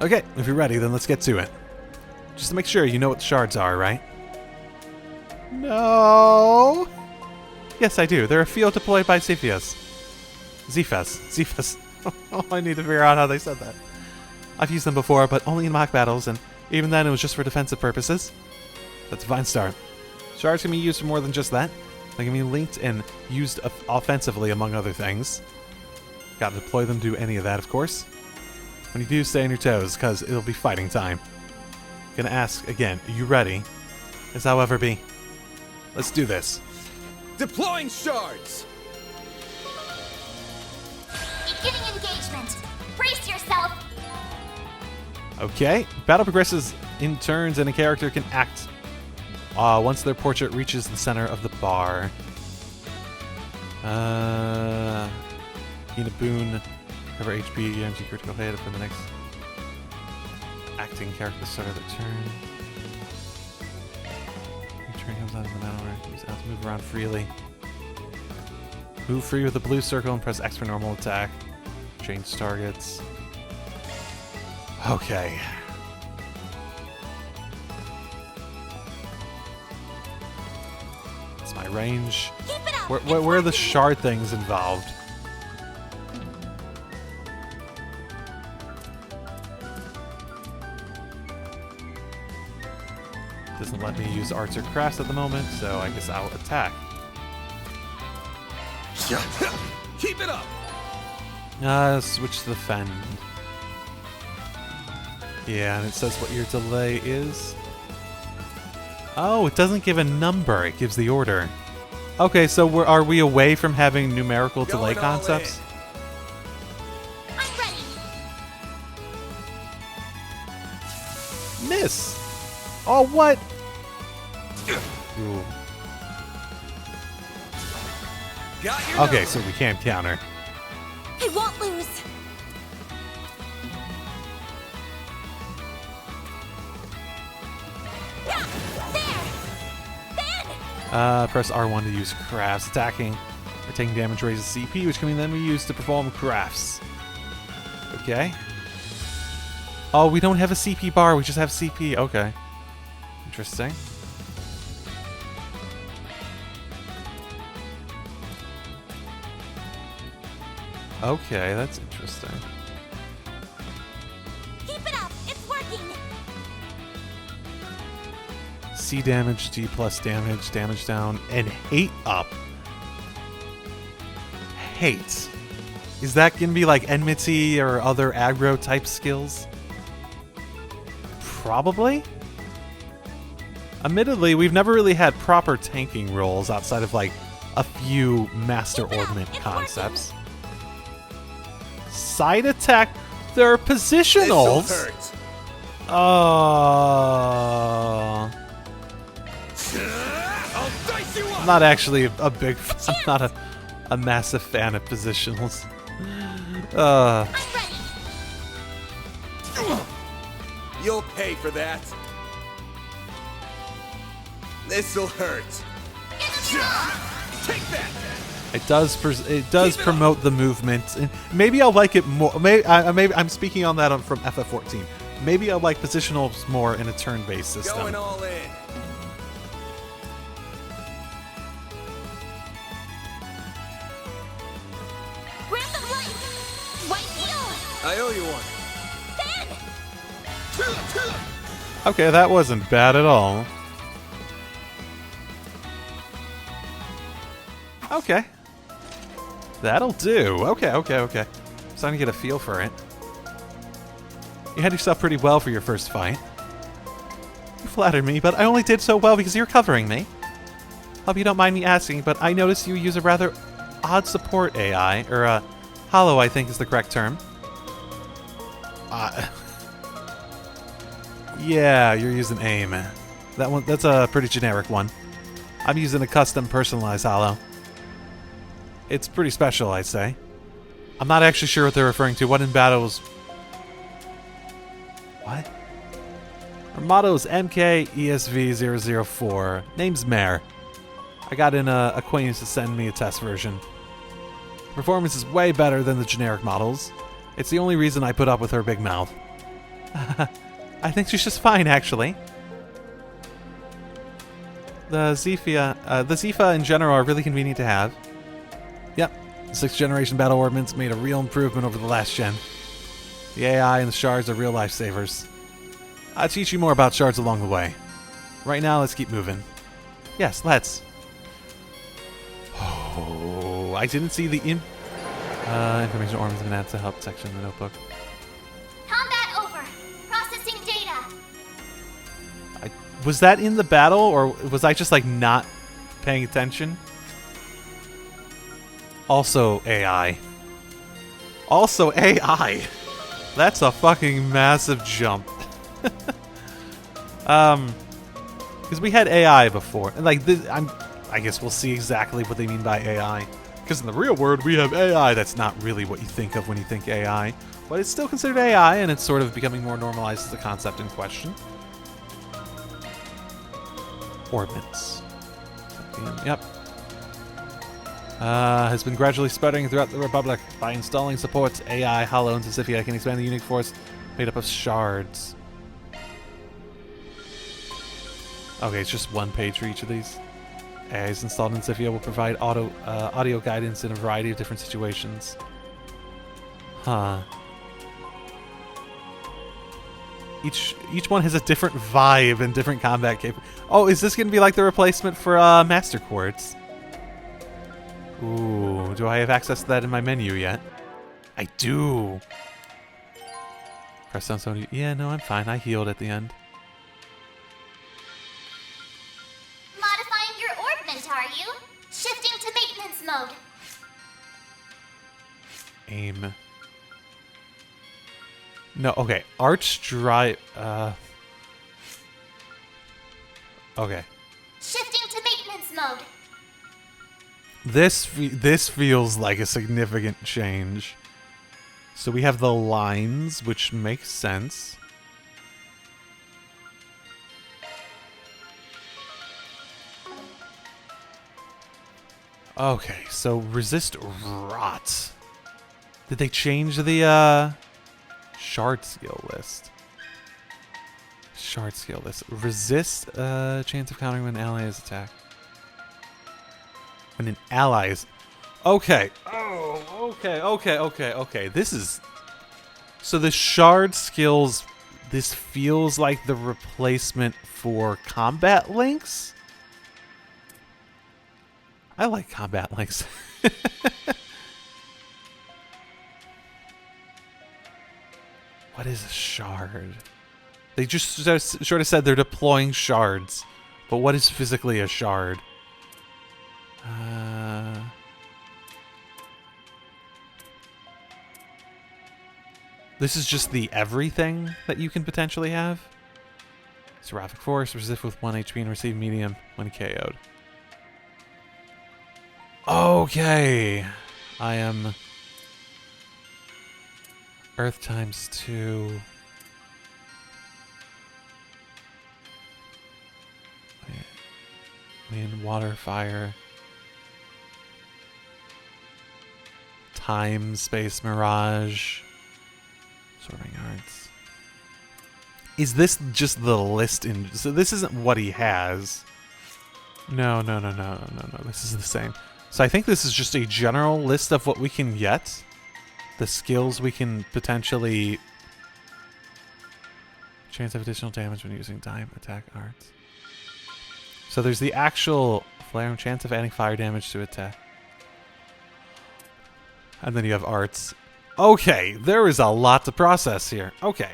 Okay, if you're ready, then let's get to it. Just to make sure you know what the shards are, right? No. Yes, I do. They're a field deployed by Zephyrus. Zephyrus. Oh, I need to figure out how they said that. I've used them before, but only in mock battles, and even then it was just for defensive purposes. That's a fine start. Shards can be used for more than just that. They can be linked and used offensively, among other things. Gotta deploy them to do any of that, of course. When you do, stay on your toes, because it'll be fighting time. Gonna ask again, are you ready? As however be. Let's do this. Deploying shards! Beginning engagement. Brace yourself. Okay. Battle progresses in turns, and a character can act once their portrait reaches the center of the bar. Gain a boon. Cover HP, guarantee critical hit for the next acting character at the start of the turn. Your turn comes out of the battle where use L to move around freely. Move free with the blue circle and press X for normal attack. Change targets. Okay. That's my range. Keep it up. Where are the shard things involved? Doesn't let me use arts or crafts at the moment, so I guess I'll attack. Keep it up! Switch to the fend. Yeah, and it says what your delay is. Oh, it doesn't give a number, it gives the order. Okay, so are we away from having numerical delay concepts? I'm ready. Miss! Oh, what? Ooh. Got your Okay, number. so we can't counter. I won't lose. Yeah, there. Then. Press R1 to use crafts. Attacking or taking damage raises CP, which can then be used to perform crafts. Okay. Oh, we don't have a CP bar, we just have CP. Okay. Interesting. Okay, that's interesting. Keep it up. It's working. C damage, D plus damage, damage down, and hate up. Hate. Is that going to be like enmity or other aggro type skills? Probably. Admittedly, we've never really had proper tanking roles outside of like a few master ornament concepts. Side attack. There are positionals. This'll hurt. I'll dice you up. I'm not actually a big. I'm not a massive fan of positionals. I'm ready. You'll pay for that. This'll hurt. Take that. It does promote the movement. And maybe I'll like it more. Maybe I'm speaking on that from FF14. Maybe I'll like positionals more in a turn-based system. Going all in. Grant them life. White heal. I owe you one. Then. Okay, that wasn't bad at all. Okay. That'll do. Okay. Starting to get a feel for it. You had yourself pretty well for your first fight. You flattered me, but I only did so well because you're covering me. Hope you don't mind me asking, but I noticed you use a rather odd support AI, or hollow I think is the correct term. Yeah, you're using AIM. That's a pretty generic one. I'm using a custom personalized hollow. It's pretty special, I'd say. I'm not actually sure what they're referring to. What in battles? What? Her motto is MKESV004. Name's Mare. I got an acquaintance to send me a test version. Performance is way better than the generic models. It's the only reason I put up with her big mouth. I think she's just fine, actually. The Zephyr in general are really convenient to have. Yep, the 6th generation battle ordnance made a real improvement over the last gen. The AI and the shards are real lifesavers. I'll teach you more about shards along the way. Right now, let's keep moving. Yes, let's. Oh, I didn't see the information ornaments been added to help section in the notebook. Combat over. Processing data. Was that in the battle, or was I just like not paying attention? Also AI. Also AI. That's a fucking massive jump. Because we had AI before, and like this, I guess we'll see exactly what they mean by AI. Because in the real world, we have AI that's not really what you think of when you think AI, but it's still considered AI, and it's sort of becoming more normalized as the concept in question. Ordnance. Yep. Has been gradually spreading throughout the Republic. By installing supports AI, Hollow, and Zephyr can expand the unique force made up of shards. Okay, it's just one page for each of these. AIs installed in Zephyr will provide audio guidance in a variety of different situations. Huh. Each one has a different vibe and different combat capability. Oh, is this going to be like the replacement for Master Quartz? Ooh, do I have access to that in my menu yet? I do. Press down somebody. Yeah, no, I'm fine. I healed at the end. Modifying your ordnance, are you? Shifting to maintenance mode. Aim. No, okay. Arch drive. Okay. Shifting to maintenance mode. This feels like a significant change. So we have the lines, which makes sense. Okay, so resist rot. Did they change the shard skill list? Shard skill list. Resist chance of countering when an ally is attacked. When an ally is... Okay. Oh, okay. This is... So the shard skills... This feels like the replacement for combat links? I like combat links. What is a shard? They just sort of said they're deploying shards. But what is physically a shard? This is just the everything that you can potentially have. Seraphic Force, resist with 1 HP and receive medium when KO'd. Okay. I am Earth times 2. Wind, water, fire. Time, space, mirage. Sorting arts. Is this just the list in... So this isn't what he has. No. This is the same. So I think this is just a general list of what we can get. The skills we can potentially... Chance of additional damage when using time, attack, arts. So there's the actual flare and chance of adding fire damage to attack. And then you have arts. Okay, there is a lot to process here. Okay.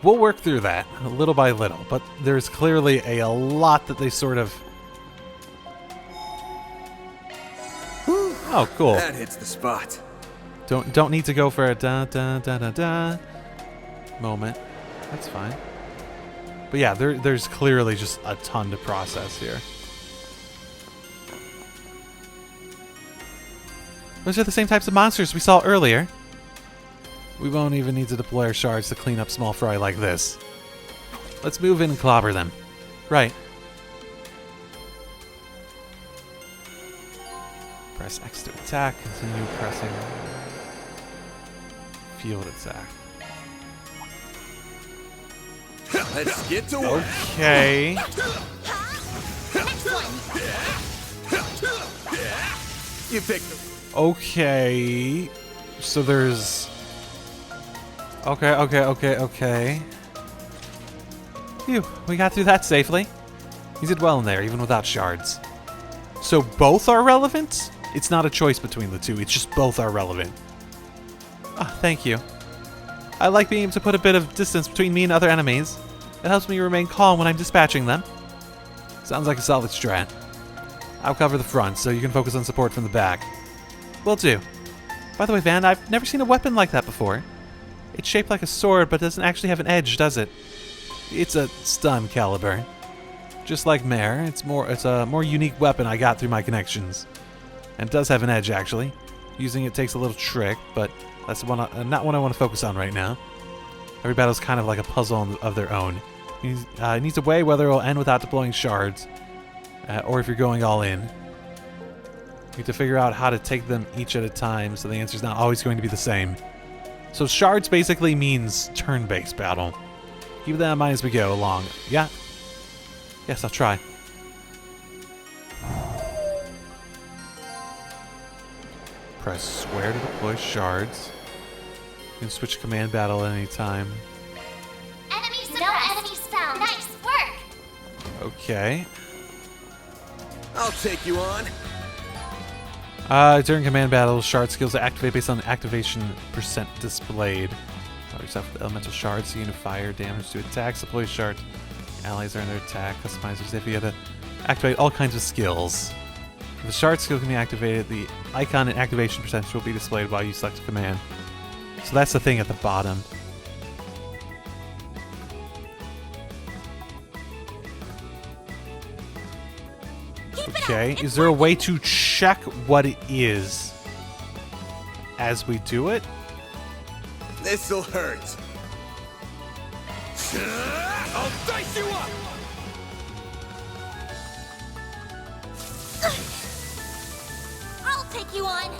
We'll work through that little by little, but there's clearly a lot that they sort of... Oh, cool. That hits the spot. Don't need to go for a da moment. That's fine. But yeah, there's clearly just a ton to process here. Those are the same types of monsters we saw earlier. We won't even need to deploy our shards to clean up small fry like this. Let's move in and clobber them. Right. Press X to attack. Continue pressing. Field attack. Let's get to work. Okay. Next one. You picked them. Okay. So there's... Okay. Phew, we got through that safely. You did well in there, even without shards. So both are relevant? It's not a choice between the two, it's just both are relevant. Ah, thank you. I like being able to put a bit of distance between me and other enemies. It helps me remain calm when I'm dispatching them. Sounds like a solid strat. I'll cover the front, so you can focus on support from the back. Will do. By the way, Van, I've never seen a weapon like that before. It's shaped like a sword, but doesn't actually have an edge, does it? It's a stun caliber. Just like Mare, it's a more unique weapon I got through my connections. And it does have an edge, actually. Using it takes a little trick, but that's not one I want to focus on right now. Every battle's kind of like a puzzle of their own. It needs a way whether it'll end without deploying shards, or if you're going all in. You need to figure out how to take them each at a time, so the answer's not always going to be the same. So shards basically means turn-based battle. Keep that in mind as we go along. Yeah? Yes, I'll try. Press square to deploy shards. You can switch command battle at any time. Enemy suppressed. No enemies found. Nice work. Okay. I'll take you on. During command battle, shard skills are activate based on the activation percent displayed. Power yourself with elemental shards, so fire damage to attacks, deploy shards. Allies are under attack, customizers if you have to activate all kinds of skills. If the shard skill can be activated, the icon and activation percentage will be displayed while you select a command. So that's the thing at the bottom. Okay, is there a way to check what it is as we do it? This'll hurt. I'll dice you up. I'll take you on.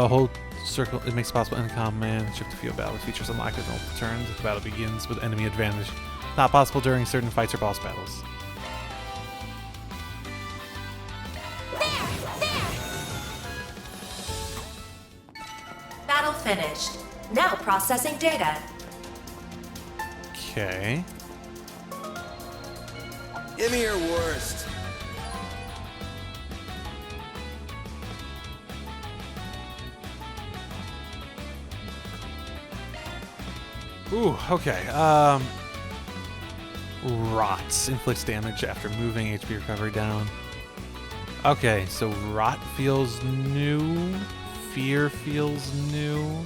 Hold circle. It makes it possible to command shift to field battle. Features unlocked at multiple turns if the battle begins with enemy advantage. Not possible during certain fights or boss battles. Battle finished. Now processing data. Okay. Give me your worst. Ooh, okay. Rot. Inflicts damage after moving, HP recovery down. Okay, so Rot feels new. Fear feels new.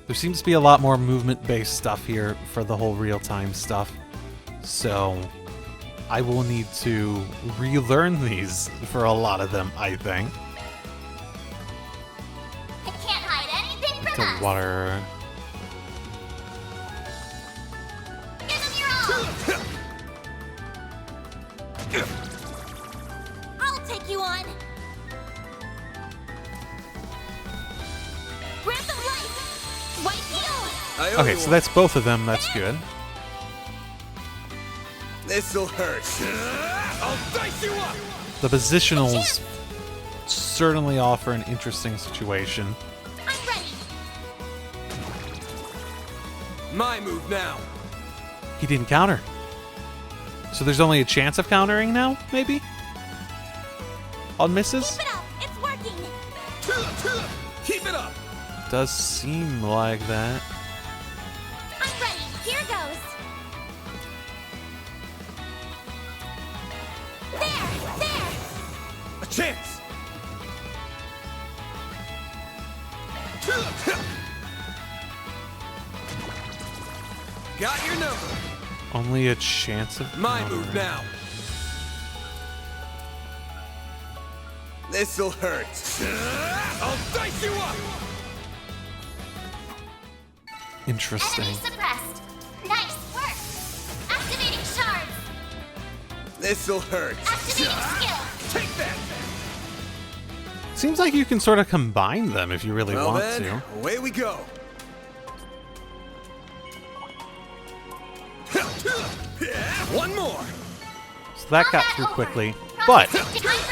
There seems to be a lot more movement-based stuff here for the whole real-time stuff. So I will need to relearn these for a lot of them, I think. I can't hide anything from us. The water. Give them your all. I'll take you on. Grab them life. White heel. Okay, so that's both of them. That's good. This'll hurt. I'll dice you up. The positionals certainly offer an interesting situation. I'm ready. My move now. He didn't counter. So there's only a chance of countering now, maybe? On misses? Keep it up. It's working. Keep it up. Does seem like that. I'm ready. Here goes. There. A chance. Got your number. Only a chance of My countering. move now. This'll hurt. I'll dice you up. Interesting. Enemy suppressed. Nice work. Activating shards. This'll hurt. Activating skill. Take that. Seems like you can sort of combine them if you really Well want then, to. away we go. One more. So that got through quickly. But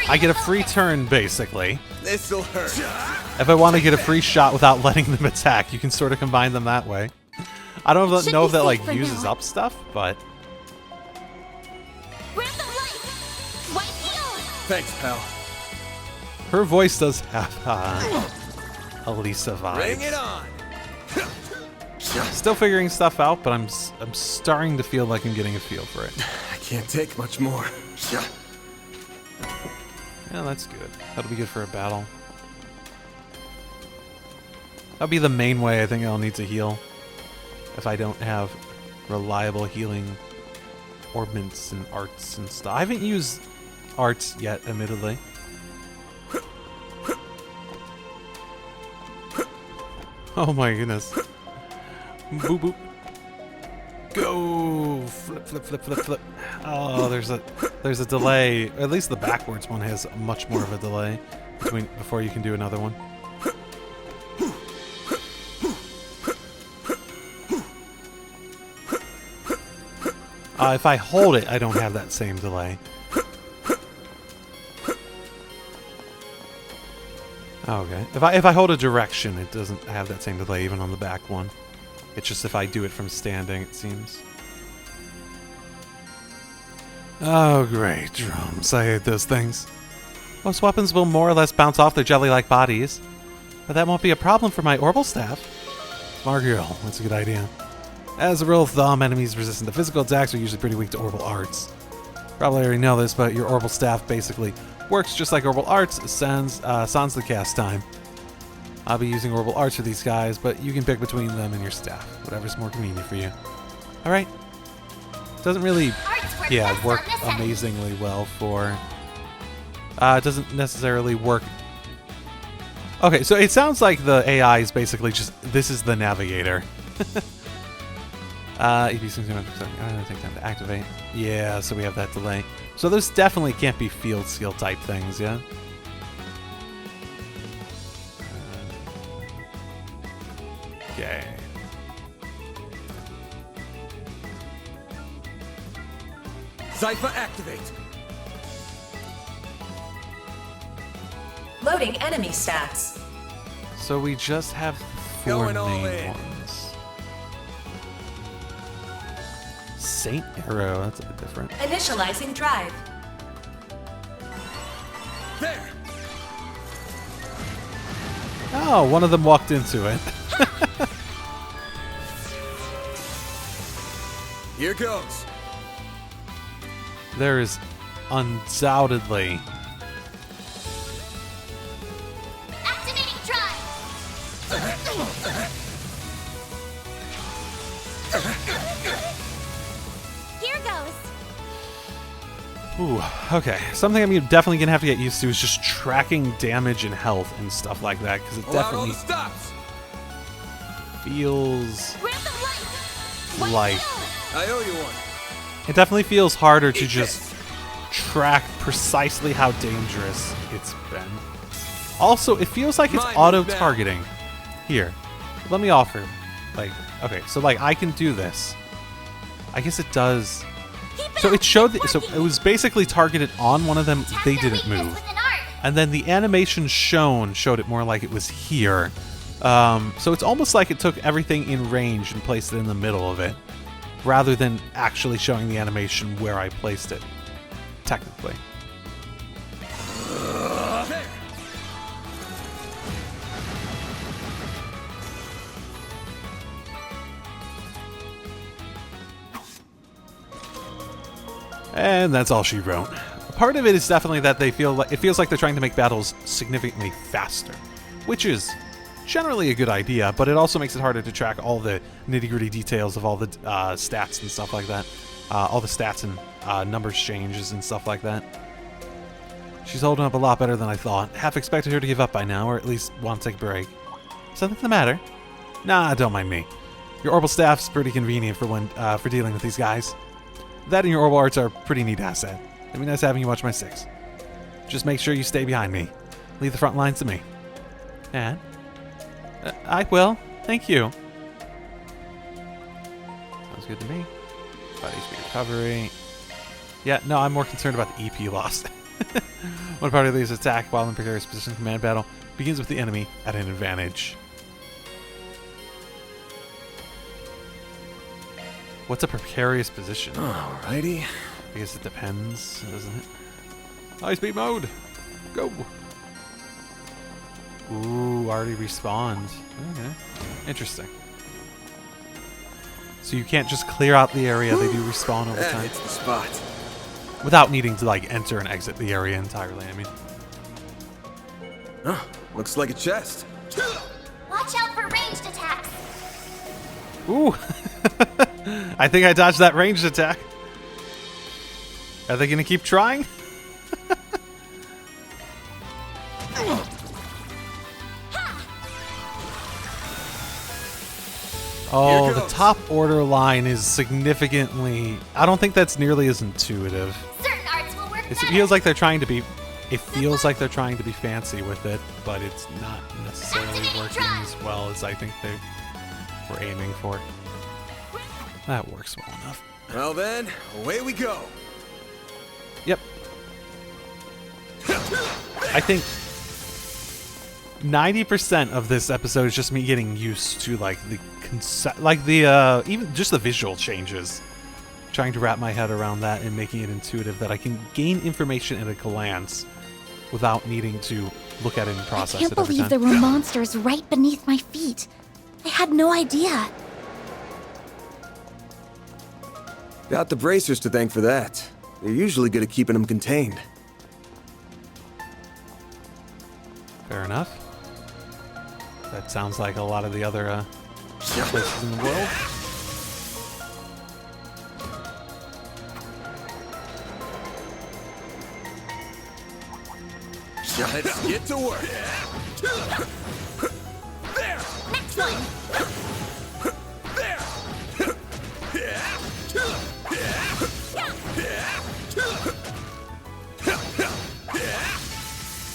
I get a free turn, basically. This'll hurt. If I want to get a free shot without letting them attack, you can sort of combine them that way. I don't know if that like uses up stuff, but Thanks, pal. her voice does have Elisa Bring it vibes. on. Still figuring stuff out, but I'm starting to feel like I'm getting a feel for it. I can't take much more. Yeah, that's good. That'll be good for a battle. That'll be the main way I think I'll need to heal. If I don't have reliable healing orbments and arts and stuff. I haven't used arts yet, admittedly. Oh my goodness. Boop boop. Go! Flip, flip, flip, flip, flip. Oh, there's a delay. At least the backwards one has much more of a delay before you can do another one. If I hold it, I don't have that same delay. Okay. If I hold a direction, it doesn't have that same delay even on the back one. It's just if I do it from standing, it seems. Oh, great. Drums. I hate those things. Most weapons will more or less bounce off their jelly-like bodies. But that won't be a problem for my orbital staff. Smart girl. That's a good idea. As a rule of thumb, enemies resistant to physical attacks are usually pretty weak to orbital arts. Probably already know this, but your orbital staff basically works just like orbital arts, sans the cast time. I'll be using orbital arts for these guys, but you can pick between them and your staff. Whatever's more convenient for you. Alright. Doesn't really, work amazingly well for... it doesn't necessarily work... Okay, so it sounds like the AI is basically just, this is the navigator. EP seems to take time to activate. Yeah, so we have that delay. So those definitely can't be field skill type things, yeah? Okay. Zypher activate. Loading enemy stats. So we just have four Going all main in. ones. Saint Arrow, that's a bit different. Initializing drive. There. Oh, one of them walked into it. Here goes. There is undoubtedly... Activating drive. Here goes. Ooh, okay. Something I'm definitely going to have to get used to is just tracking damage and health and stuff like that, because it Pull out all definitely the stops. feels Random light. like... I owe you one. It definitely feels harder to Eat just this. track precisely how dangerous it's been. Also, it feels like it's Mine auto-targeting. Here, let me offer. Like, okay, so like I can do this. I guess it does. So it showed, so it was basically targeted on one of them. They didn't move. And then the animation showed it more like it was here. So it's almost like it took everything in range and placed it in the middle of it, rather than actually showing the animation where I placed it, technically. There. And that's all she wrote. Part of it is definitely that it feels like they're trying to make battles significantly faster, which is generally a good idea, but it also makes it harder to track all the nitty-gritty details of all the stats and stuff like that. All the stats and numbers changes and stuff like that. She's holding up a lot better than I thought. Half expected her to give up by now, or at least want to take a break. Something the matter? Nah, don't mind me. Your orbital staff's pretty convenient for dealing with these guys. That and your orbital arts are a pretty neat asset. It'd be nice having you watch my six. Just make sure you stay behind me. Leave the front lines to me. And I will. Thank you. Sounds good to me. About HP recovery. Yeah, no, I'm more concerned about the EP loss. When a party leaves attack while in precarious position, command battle begins with the enemy at an advantage. What's a precarious position? Alrighty. I guess it depends, doesn't it? High speed mode! Go! Ooh, already respawned. Okay. Interesting. So you can't just clear out the area, they do respawn over That time. hits the spot. Without needing to, like, enter and exit the area entirely, I mean. Huh, looks like a chest. Watch out for ranged attacks. Ooh! I think I dodged that ranged attack. Are they gonna keep trying? Oh, Here the goes. top order line is significantly... I don't think that's nearly as intuitive. Certain arts will work It better. feels like they're trying to be... It feels like they're trying to be fancy with it, but it's not necessarily Activating working drive. as well as I think they were aiming for. That works well enough. Well then, away we go. Yep. I think 90% of this episode is just me getting used to like the even just the visual changes. Trying to wrap my head around that and making it intuitive that I can gain information at a glance without needing to look at it and I process can't it every believe time. there were monsters right beneath my feet. I had no idea. Got the bracers to thank for that. They're usually good at keeping them contained. Fair enough. That sounds like a lot of the other places in the world. Let's get to work. There. Next one.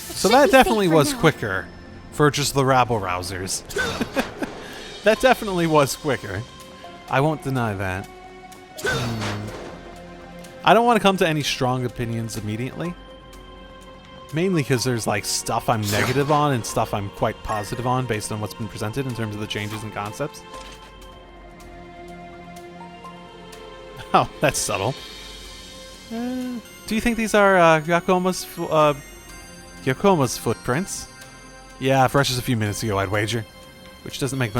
So Should that be definitely safe for was now. quicker for just the rabble rousers. That definitely was quicker. I won't deny that. I don't want to come to any strong opinions immediately. Mainly because there's like stuff I'm negative on and stuff I'm quite positive on based on what's been presented in terms of the changes and concepts. Oh, that's subtle. Do you think these are Gyakoma's footprints? Yeah, fresh as a few minutes ago, I'd wager. Which doesn't make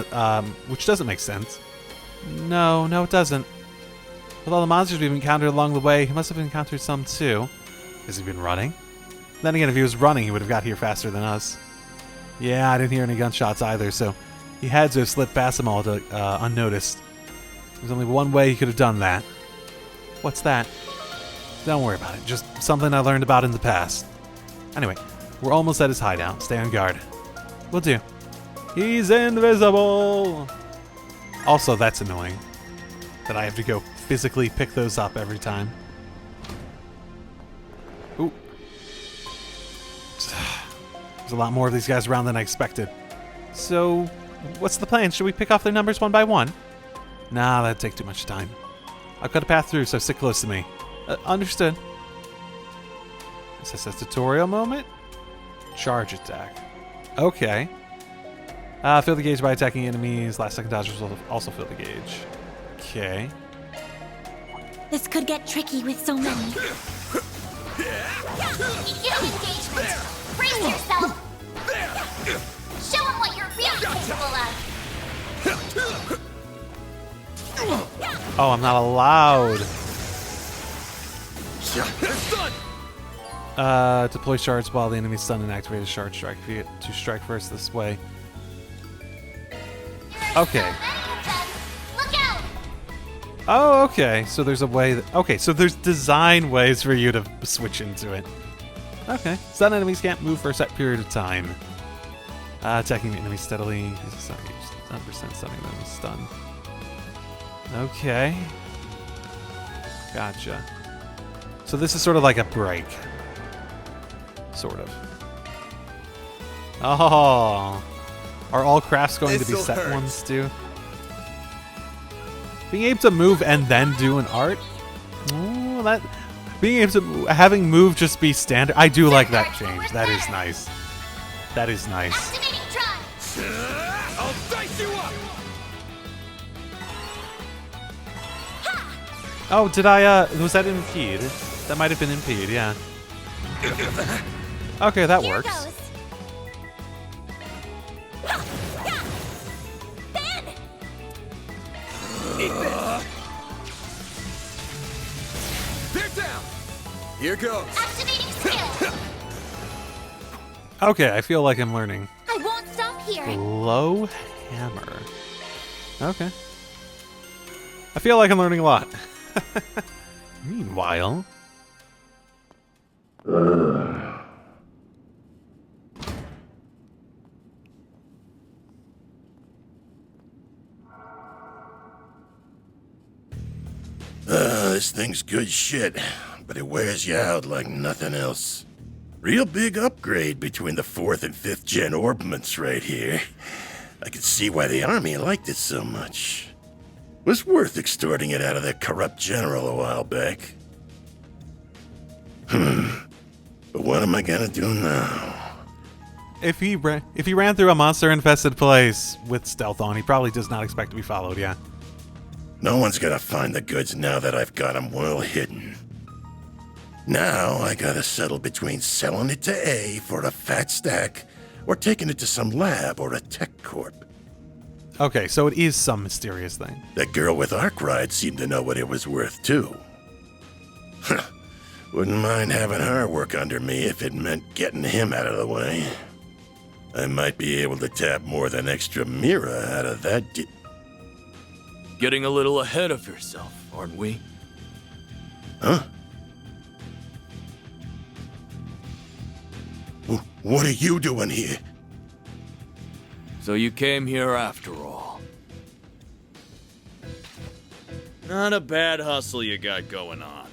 sense. No, it doesn't. With all the monsters we've encountered along the way, he must have encountered some too. Has he been running? Then again, if he was running, he would have got here faster than us. Yeah, I didn't hear any gunshots either, so he had to have slipped past them all unnoticed. There's only one way he could have done that. What's that? Don't worry about it. Just something I learned about in the past. Anyway, we're almost at his hideout. Stay on guard. Will do. He's invisible! Also, that's annoying. That I have to go physically pick those up every time. Ooh. There's a lot more of these guys around than I expected. So, what's the plan? Should we pick off their numbers one by one? Nah, that'd take too much time. I've got a path through, so stick close to me. Understood. Is this a tutorial moment? Charge attack. Okay. Fill the gauge by attacking enemies. Last second dodgers will also fill the gauge. Okay. This could get tricky with so many. Begin engagement. Brace yourself. Show them what you're really capable of. Oh, I'm not allowed. It's done. Deploy shards while the enemy's stunned and activate a shard strike. If you get to strike first this way. Okay. Look out! Oh, okay. So there's a way that... Okay, so there's design ways for you to switch into it. Okay. Stun enemies can't move for a set period of time. Attacking the enemy steadily. 100% stunning them with stun. Okay. Gotcha. So this is sort of like a break. Sort of. Oh. Are all crafts going to be This'll set hurt. ones too? Being able to move and then do an art? Ooh, that being able to having move just be standard. I do like that change. That is nice. That is nice. Activating drive. I'll dice you up! Oh, did I was that impede? That might have been impede, yeah. Okay, that Here works. goes. Ben! They're down! Here goes. Activating skill. Okay, I feel like I'm learning. I won't stop here. Low hammer. Okay. I feel like I'm learning a lot. Meanwhile, This thing's good shit, but it wears you out like nothing else. Real big upgrade between the 4th and 5th gen orbments right here. I could see why the army liked it so much. Was worth extorting it out of that corrupt general a while back. But what am I gonna do now? if he ran through a monster-infested place with stealth on, he probably does not expect to be followed. Yeah. No one's gonna find the goods now that I've got them well hidden. Now I gotta settle between selling it to A for a fat stack or taking it to some lab or a tech corp. Okay, so it is some mysterious thing. That girl with Arkwright seemed to know what it was worth, too. Wouldn't mind having her work under me if it meant getting him out of the way. I might be able to tap more than extra Mira out of that Getting a little ahead of yourself, aren't we? Huh? What are you doing here? So you came here after all. Not a bad hustle you got going on.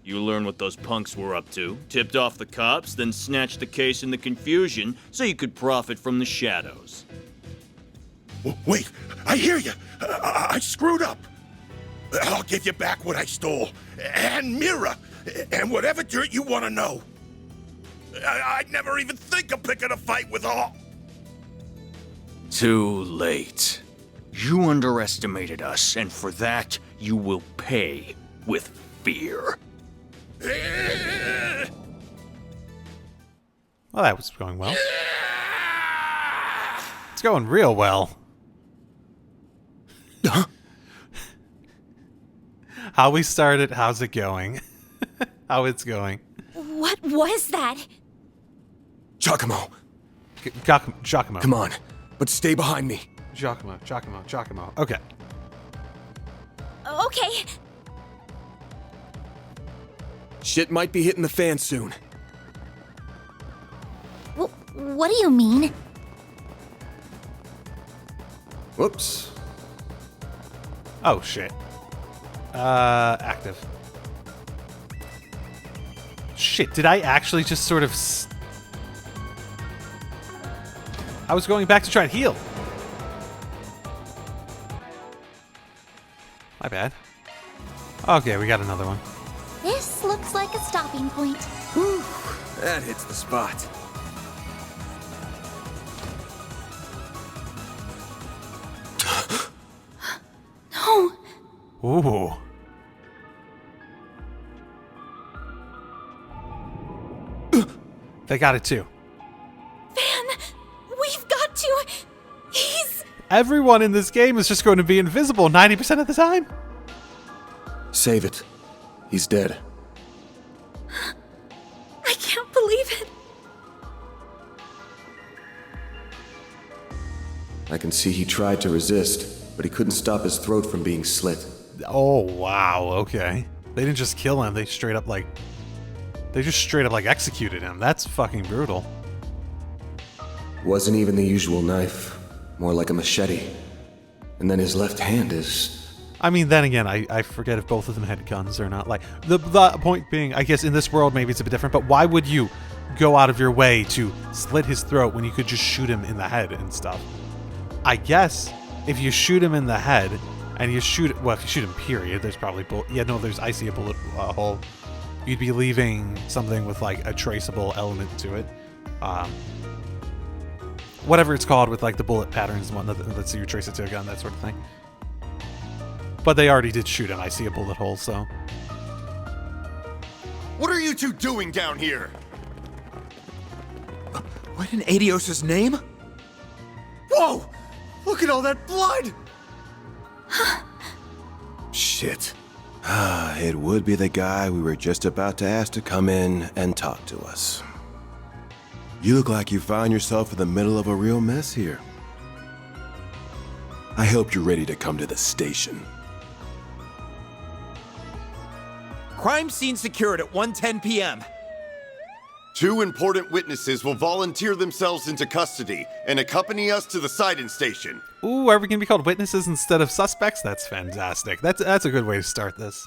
You learned what those punks were up to, tipped off the cops, then snatched the case in the confusion so you could profit from the shadows. Wait, I hear you. I screwed up. I'll give you back what I stole. And Mira. And whatever dirt you want to know. I'd never even think of picking a fight with all. Too late. You underestimated us, and for that, you will pay with fear. Well, that was going well. It's going real well. How we started, how's it going? How it's going. What was that? Giacomo, Giacomo. come on. But stay behind me. Giacomo. Okay. Okay. Shit might be hitting the fan soon. What do you mean? Whoops. Oh, shit. Active. Shit, did I actually just sort of... I was going back to try and heal. My bad. Okay, we got another one. This looks like a stopping point. Whew, that hits the spot. No. Ooh. They got it too. Van, we've got to. He's... Everyone in this game is just going to be invisible 90% of the time. Save it. He's dead. I can't believe it. I can see he tried to resist, but he couldn't stop his throat from being slit. Oh, wow. Okay. They didn't just kill him. They just straight up executed him. That's fucking brutal. Wasn't even the usual knife, more like a machete. And then his left hand is... I mean, then again, I forget if both of them had guns or not. Like, the point being, I guess in this world maybe it's a bit different, but why would you go out of your way to slit his throat when you could just shoot him in the head and stuff. I guess if you shoot him in the head and you shoot, well, if you shoot him period, there's probably I see a bullet hole. You'd be leaving something with like a traceable element to it. Whatever it's called with like the bullet patterns and whatnot, let's see, you trace it to a gun, that sort of thing. But they already did shoot him. I see a bullet hole, so. What are you two doing down here? What in Adios' name? Whoa! Look at all that blood! Shit. It would be the guy we were just about to ask to come in and talk to us. You look like you found yourself in the middle of a real mess here. I hope you're ready to come to the station. Crime scene secured at 1:10 p.m. 2 important witnesses will volunteer themselves into custody and accompany us to the sighting station. Ooh, are we going to be called witnesses instead of suspects? That's fantastic. That's a good way to start this.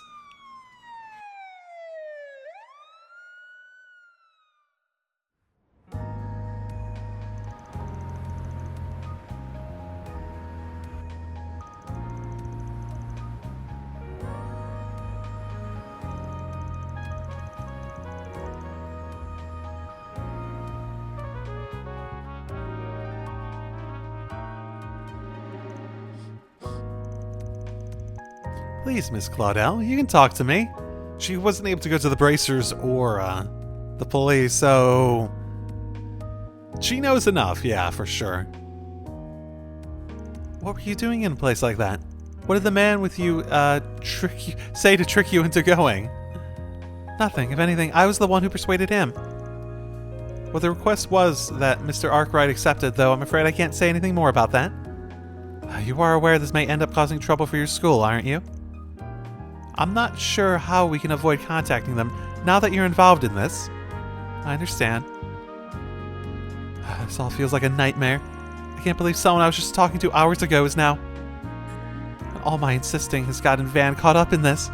Please, Miss Claudel, you can talk to me. She wasn't able to go to the bracers or the police, so she knows enough, yeah, for sure. What were you doing in a place like that? What did the man with you say to trick you into going? Nothing. If anything, I was the one who persuaded him. Well, the request was that Mr. Arkwright accepted, though I'm afraid I can't say anything more about that. You are aware this may end up causing trouble for your school, aren't you? I'm not sure how we can avoid contacting them now that you're involved in this. I understand. This all feels like a nightmare. I can't believe someone I was just talking to hours ago is now. All my insisting has gotten Van caught up in this.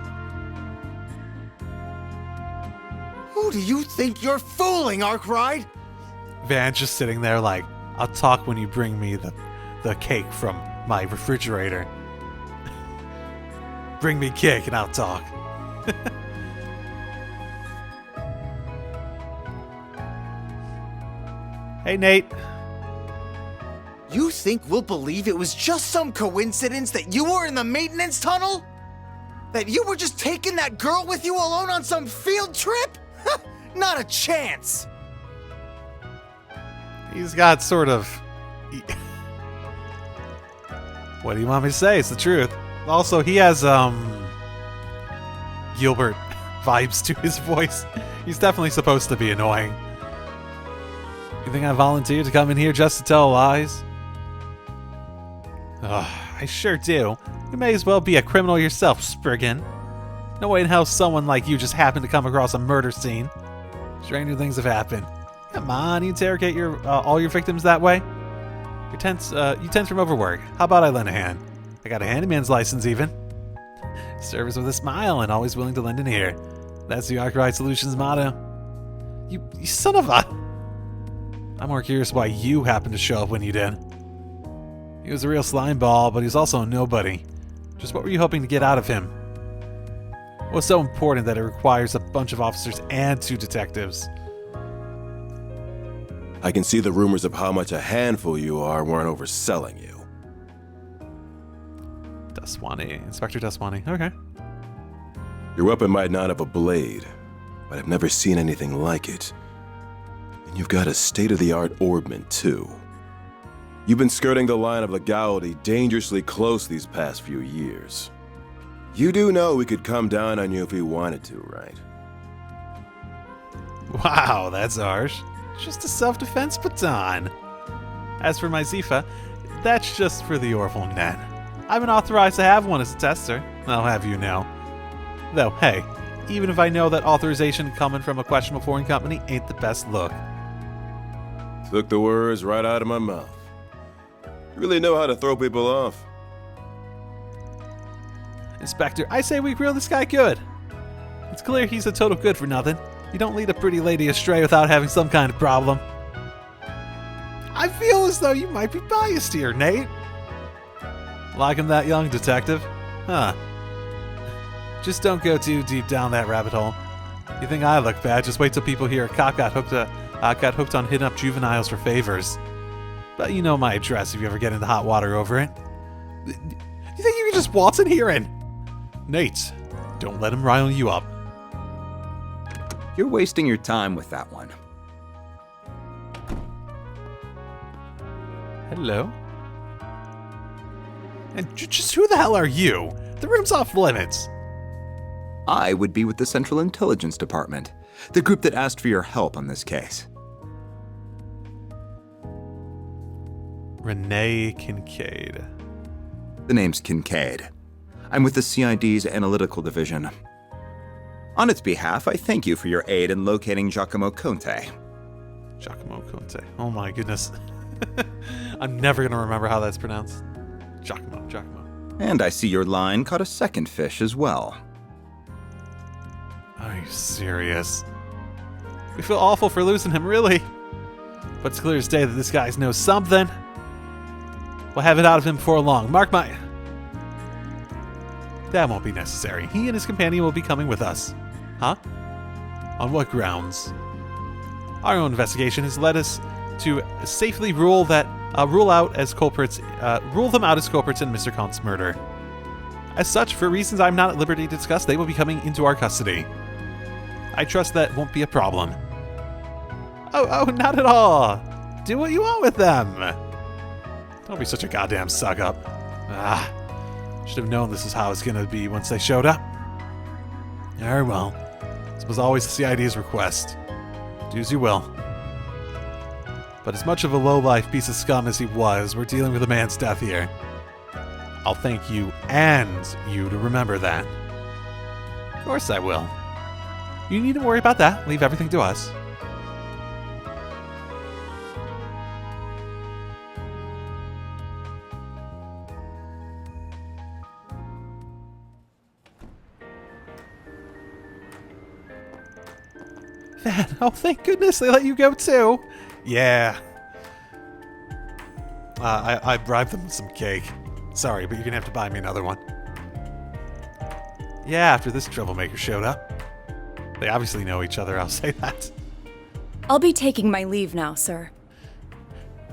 Who do you think you're fooling, Arkwright? Van's just sitting there like, I'll talk when you bring me the cake from my refrigerator. Bring me cake and I'll talk. Hey, Nate. You think we'll believe it was just some coincidence that you were in the maintenance tunnel? That you were just taking that girl with you alone on some field trip? Not a chance! He's got sort of... What do you want me to say? It's the truth. Also, he has, Gilbert vibes to his voice. He's definitely supposed to be annoying. You think I volunteered to come in here just to tell lies? I sure do. You may as well be a criminal yourself, Spriggan. No way in hell someone like you just happened to come across a murder scene. Stranger things have happened. Come on, you interrogate all your victims that way? You tense from overwork. How about I lend a hand? I got a handyman's license, even. Service with a smile and always willing to lend an ear. That's the Arkwright Solutions motto. You son of a... I'm more curious why you happened to show up when you did. He was a real slime ball, but he's also a nobody. Just what were you hoping to get out of him? What's so important that it requires a bunch of officers and 2 detectives? I can see the rumors of how much a handful you are weren't overselling you. Daswani, Inspector Daswani. Okay. Your weapon might not have a blade, but I've never seen anything like it. And you've got a state-of-the-art orbment, too. You've been skirting the line of legality dangerously close these past few years. You do know we could come down on you if we wanted to, right? Wow, that's harsh. Just a self-defense baton. As for my Zifa, that's just for the Orville net. I've been authorized to have one as a tester. I'll have you know. Though, hey, even if I know that authorization coming from a questionable foreign company ain't the best look. Took the words right out of my mouth. You really know how to throw people off. Inspector, I say we grill this guy good. It's clear he's a total good for nothing. You don't lead a pretty lady astray without having some kind of problem. I feel as though you might be biased here, Nate. Like him that young, detective? Huh. Just don't go too deep down that rabbit hole. You think I look bad? Just wait till people hear a cop got hooked on hitting up juveniles for favors. But you know my address if you ever get into hot water over it. You think you can just waltz in here and... Nate, don't let him rile you up. You're wasting your time with that one. Hello? And just who the hell are you? The room's off limits. I would be with the Central Intelligence Department, the group that asked for your help on this case. Renee Kincaid. The name's Kincaid. I'm with the CID's Analytical Division. On its behalf, I thank you for your aid in locating Giacomo Conte. Giacomo Conte. Oh my goodness. I'm never going to remember how that's pronounced. Giacomo. And I see your line caught a second fish as well. Are you serious? We feel awful for losing him, really. But it's clear as day that this guy knows something. We'll have it out of him before long. Mark my... That won't be necessary. He and his companion will be coming with us. Huh? On what grounds? Our own investigation has led us to safely rule them out as culprits in Mr. Kant's murder. As such, for reasons I'm not at liberty to discuss, they will be coming into our custody. I trust that won't be a problem. Oh, not at all. Do what you want with them. Don't be such a goddamn suck-up. Should have known this is how it's gonna be once they showed up. Very well. This was always the CID's request. Do as you will. But as much of a low-life piece of scum as he was, we're dealing with a man's death here. I'll thank you and you to remember that. Of course I will. You needn't worry about that. Leave everything to us. Van, oh thank goodness they let you go too. Yeah. I bribed them with some cake. Sorry, but you're gonna have to buy me another one. Yeah, after this troublemaker showed up. They obviously know each other, I'll say that. I'll be taking my leave now, sir.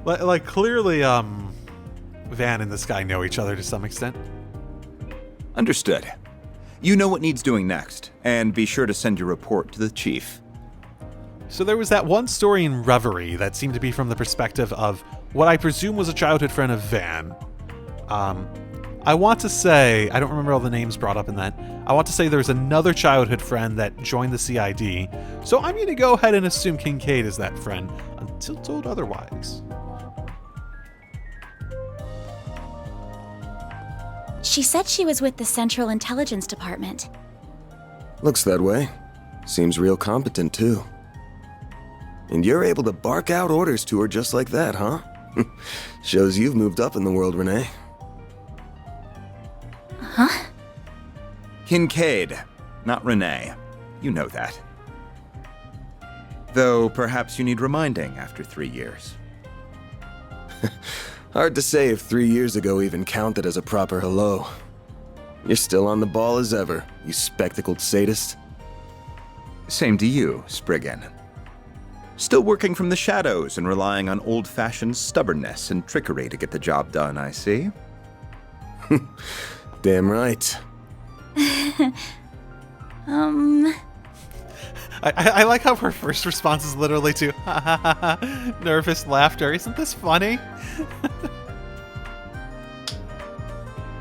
Like clearly, Van and this guy know each other to some extent. Understood. You know what needs doing next, and be sure to send your report to the chief. So there was that one story in Reverie that seemed to be from the perspective of what I presume was a childhood friend of Van. I want to say, I don't remember all the names brought up in that. I want to say there's another childhood friend that joined the CID. So I'm going to go ahead and assume Kincaid is that friend until told otherwise. She said she was with the Central Intelligence Department. Looks that way. Seems real competent, too. And you're able to bark out orders to her just like that, huh? Shows you've moved up in the world, Renee. Huh? Kincaid, not Renee. You know that. Though perhaps you need reminding after 3 years. Hard to say if 3 years ago even counted as a proper hello. You're still on the ball as ever, you spectacled sadist. Same to you, Spriggan. Still working from the shadows and relying on old-fashioned stubbornness and trickery to get the job done, I see. Damn right. I like how her first response is literally to nervous laughter. Isn't this funny?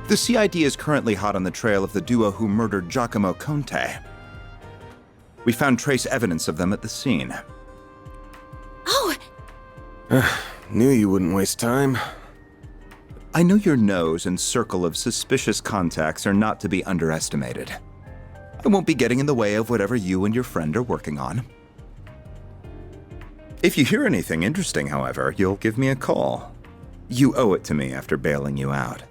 The CID is currently hot on the trail of the duo who murdered Giacomo Conte. We found trace evidence of them at the scene. Oh! Knew you wouldn't waste time. I know your nose and circle of suspicious contacts are not to be underestimated. I won't be getting in the way of whatever you and your friend are working on. If you hear anything interesting, however, you'll give me a call. You owe it to me after bailing you out.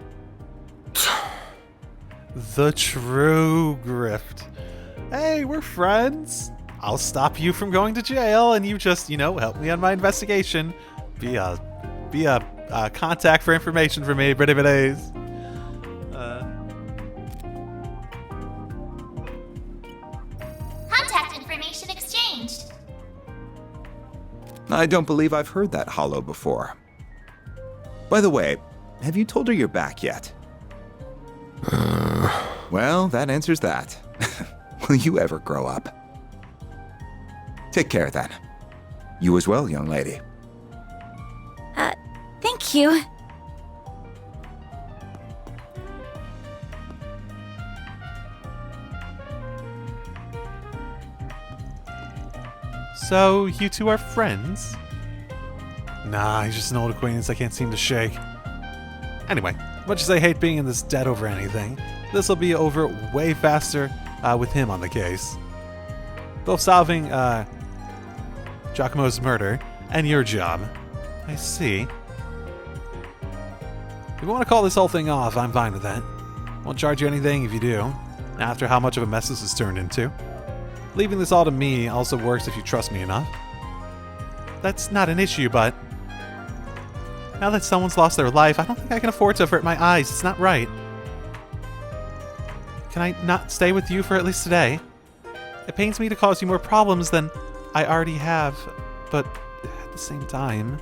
The true grift. Hey, we're friends. I'll stop you from going to jail, and you just, help me on my investigation. Be a contact for information for me, pretty days. Contact information exchanged. I don't believe I've heard that hollow before. By the way, have you told her you're back yet? Well, that answers that. Will you ever grow up? Take care, then. You as well, young lady. Thank you. So, you two are friends? Nah, he's just an old acquaintance I can't seem to shake. Anyway, much as I hate being in this debt over anything, this will be over way faster with him on the case. Both solving Giacomo's murder and your job. I see. If you want to call this whole thing off, I'm fine with that. Won't charge you anything if you do, after how much of a mess this has turned into. Leaving this all to me also works if you trust me enough. That's not an issue, but now that someone's lost their life, I don't think I can afford to avert my eyes. It's not right. Can I not stay with you for at least today? It pains me to cause you more problems than I already have, but at the same time...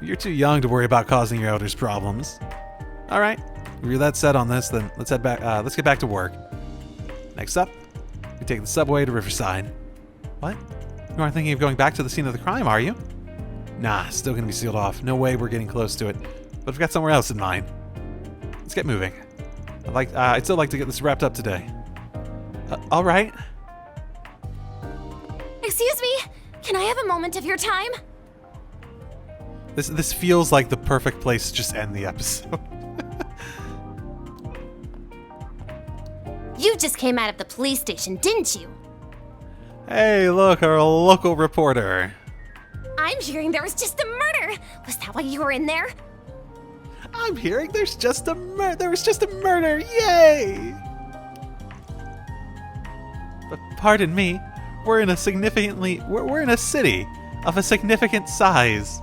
You're too young to worry about causing your elders problems. Alright, if you're that set on this, then let's head back. Let's get back to work. Next up, we take the subway to Riverside. What? You aren't thinking of going back to the scene of the crime, are you? Nah, still gonna be sealed off. No way we're getting close to it. But I've got somewhere else in mind. Let's get moving. I'd still like to get this wrapped up today. All right. Excuse me? Can I have a moment of your time? This feels like the perfect place to just end the episode. You just came out of the police station, didn't you? Hey, look, our local reporter. I'm hearing there was just a murder. Was that why you were in there? I'm hearing there was just a murder. Yay! But pardon me, we're in a city of a significant size.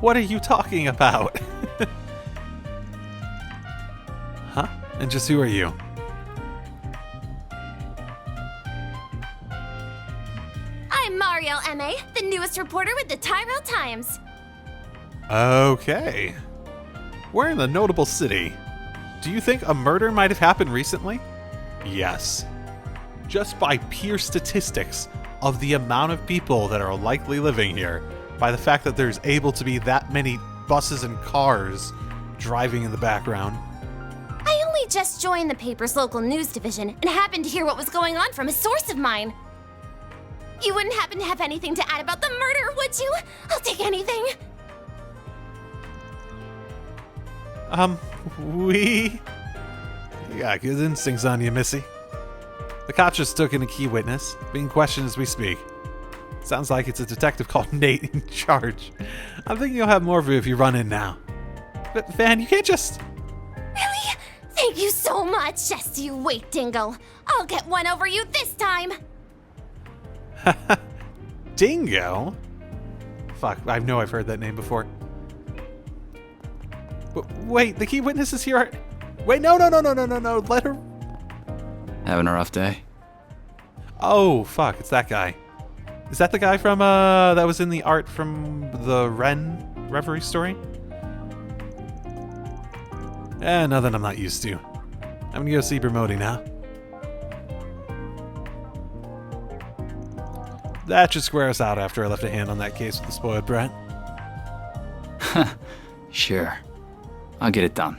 What are you talking about? Huh? And just who are you? I'm Mariel M.A., the newest reporter with the Tyrell Times. Okay. We're in a notable city. Do you think a murder might have happened recently? Yes. Just by pure statistics of the amount of people that are likely living here, by the fact that there's able to be that many buses and cars driving in the background. I only just joined the paper's local news division and happened to hear what was going on from a source of mine. You wouldn't happen to have anything to add about the murder, would you? I'll take anything. You got good instincts on you, Missy. The cops just took in a key witness, being questioned as we speak. Sounds like it's a detective called Nate in charge. I'm thinking you'll have more of it if you run in now. But Van, you can't just... Really? Thank you so much. Just you wait, Dingo. I'll get one over you this time. Dingo? Fuck, I know I've heard that name before. Wait, the key witness is here. Wait, no, let her... Having a rough day? Oh, fuck, it's that guy. Is that the guy from, that was in the art from the Reverie story? Nothing I'm not used to. I'm gonna go see Bermody now. That should square us out after I left a hand on that case with the spoiled brat. Sure. I'll get it done.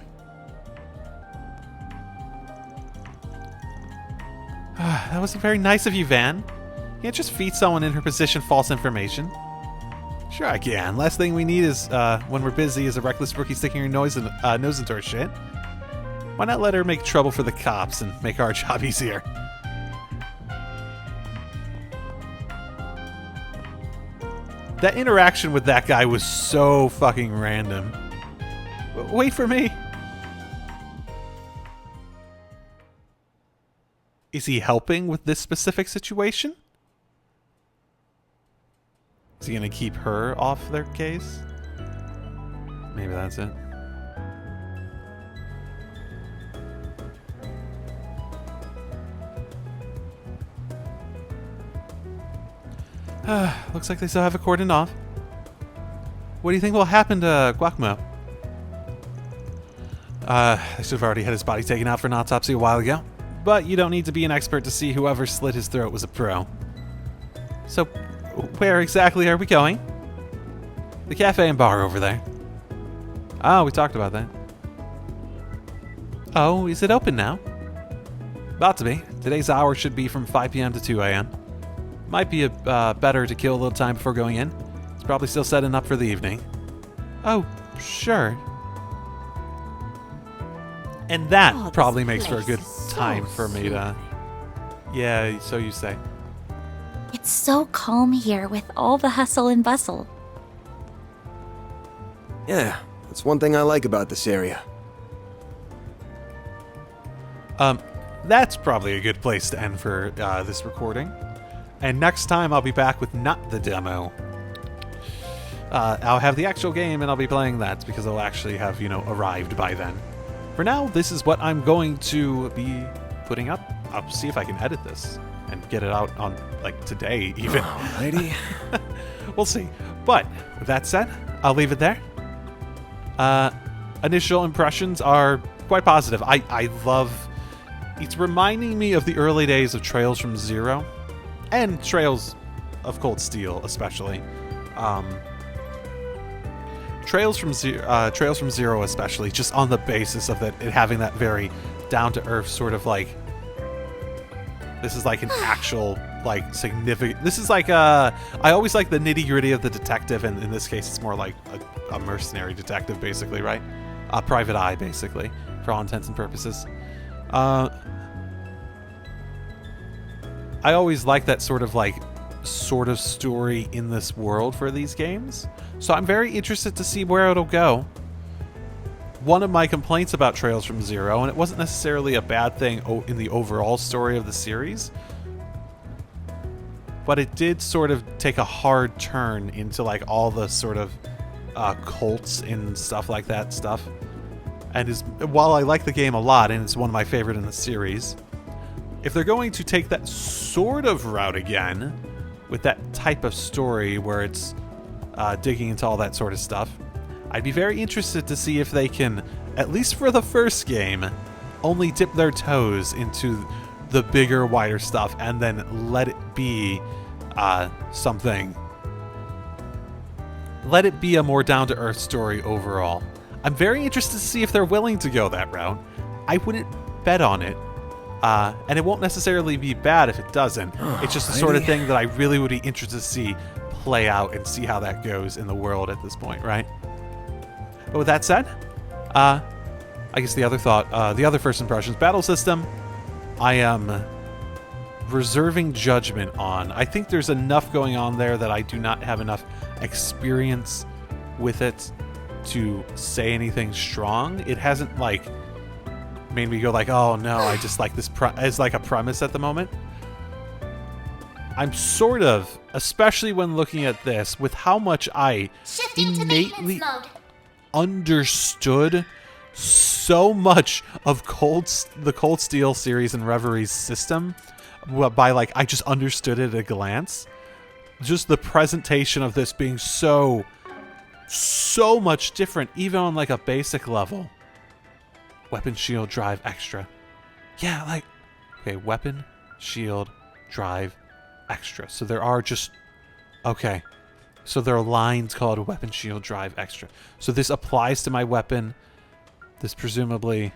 That wasn't very nice of you, Van. You can't just feed someone in her position false information. Sure I can. Last thing we need is, when we're busy, is a reckless rookie sticking her nose into our shit. Why not let her make trouble for the cops and make our job easier? That interaction with that guy was so fucking random. Wait for me. Is he helping with this specific situation? Is he going to keep her off their case? Maybe that's it. Looks like they still have it cordoned off. What do you think will happen to Guacmo? I should have already had his body taken out for an autopsy a while ago. But you don't need to be an expert to see whoever slit his throat was a pro. So, where exactly are we going? The cafe and bar over there. Oh, we talked about that. Oh, is it open now? About to be. Today's hour should be from 5 p.m. to 2 a.m. Might be better to kill a little time before going in. It's probably still setting up for the evening. Oh, sure. And that probably makes for a good time for me to... Yeah, so you say. It's so calm here with all the hustle and bustle. Yeah, that's one thing I like about this area. That's probably a good place to end for this recording. And next time I'll be back with not the demo. I'll have the actual game and I'll be playing that because it'll actually have, arrived by then. For now, this is what I'm going to be putting up. I'll see if I can edit this and get it out on, today even. Alrighty. We'll see. But, with that said, I'll leave it there. Initial impressions are quite positive. I love... It's reminding me of the early days of Trails from Zero. And Trails of Cold Steel, especially. Trails from Zero, especially, just on the basis of it having that very down-to-earth sort of this is like an actual significant. This is I always like the nitty-gritty of the detective, and in this case, it's more like a mercenary detective, basically, right? A private eye, basically, for all intents and purposes. I always like that sort of story in this world for these games. So I'm very interested to see where it'll go. One of my complaints about Trails from Zero, and it wasn't necessarily a bad thing in the overall story of the series, but it did sort of take a hard turn into all the sort of cults and stuff like that stuff. And while I like the game a lot, and it's one of my favorite in the series, if they're going to take that sort of route again, with that type of story where it's digging into all that sort of stuff, I'd be very interested to see if they can, at least for the first game, only dip their toes into the bigger, wider stuff and then let it be something. Let it be a more down-to-earth story overall. I'm very interested to see if they're willing to go that route. I wouldn't bet on it. And it won't necessarily be bad if it doesn't. It's just the sort of thing that I really would be interested to see play out and see how that goes in the world at this point, right? But with that said, I guess the other first impressions, battle system, I am reserving judgment on. I think there's enough going on there that I do not have enough experience with it to say anything strong. It hasn't made me go oh no, I just like this as a premise at the moment. I'm sort of, especially when looking at this, with how much I innately understood so much of the Cold Steel series and Reverie's system by I just understood it at a glance. Just the presentation of this being so much different, even on a basic level. Weapon, shield, drive, extra. Yeah, okay, weapon, shield, drive, extra. So there are just... Okay. So there are lines called weapon, shield, drive, extra. So this applies to my weapon. This presumably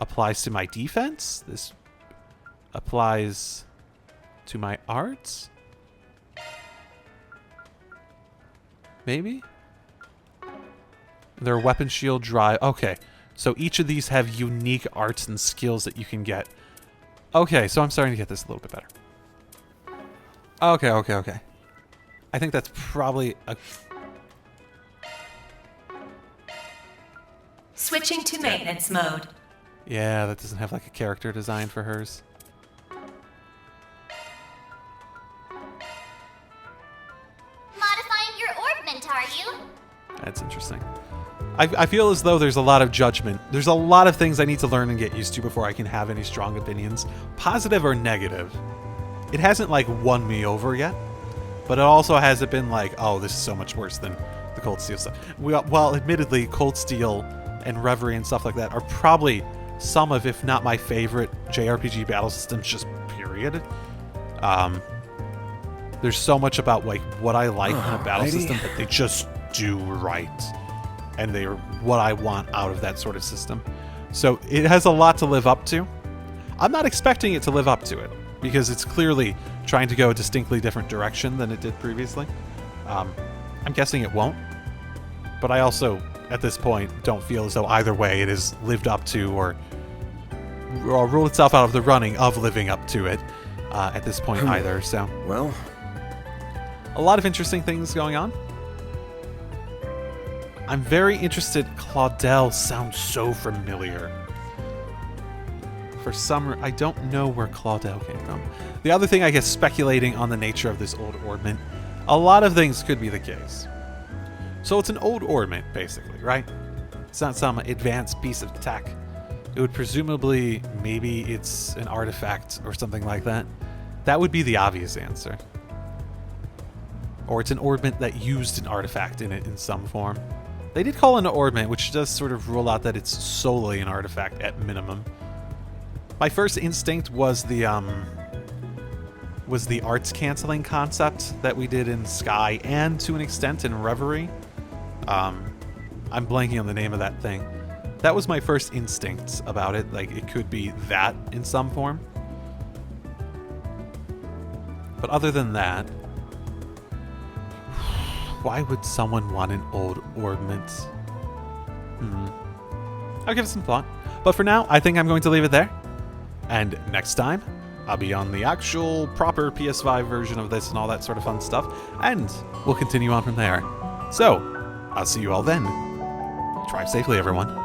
applies to my defense. This applies to my arts. Maybe? There are weapon, shield, drive. Okay. So each of these have unique arts and skills that you can get. Okay, so I'm starting to get this a little bit better. Okay. I think that's probably a... Switching to maintenance mode. Yeah, that doesn't have a character design for hers. That's interesting. I feel as though there's a lot of judgment. There's a lot of things I need to learn and get used to before I can have any strong opinions, positive or negative. It hasn't, like, won me over yet, but it also hasn't been like, oh, this is so much worse than the Cold Steel stuff. Well, admittedly, Cold Steel and Reverie and stuff like that are probably some of, if not my favorite, JRPG battle systems, just period. There's so much about, like, what I like in a battle system that they just do right. And they're what I want out of that sort of system. So it has a lot to live up to. I'm not expecting it to live up to it, because it's clearly trying to go a distinctly different direction than it did previously. I'm guessing it won't. But I also, at this point, don't feel as though either way it has lived up to or ruled itself out of the running of living up to it at this point either. So, well, a lot of interesting things going on. I'm very interested. Claudel sounds so familiar. For some, I don't know where Claudel came from. The other thing, I guess, speculating on the nature of this old ornament, a lot of things could be the case. So it's an old ornament, basically, right? It's not some advanced piece of tech. It would presumably, maybe it's an artifact or something like that. That would be the obvious answer. Or it's an ornament that used an artifact in it in some form. They did call it an ornament, which does sort of rule out that it's solely an artifact at minimum. My first instinct was the arts canceling concept that we did in Sky and to an extent in Reverie. I'm blanking on the name of that thing. That was my first instinct about it. Like, it could be that in some form. But other than that, why would someone want an old ornament? I'll give it some thought. But for now, I think I'm going to leave it there. And next time, I'll be on the actual proper PS5 version of this and all that sort of fun stuff. And we'll continue on from there. So, I'll see you all then. Drive safely, everyone.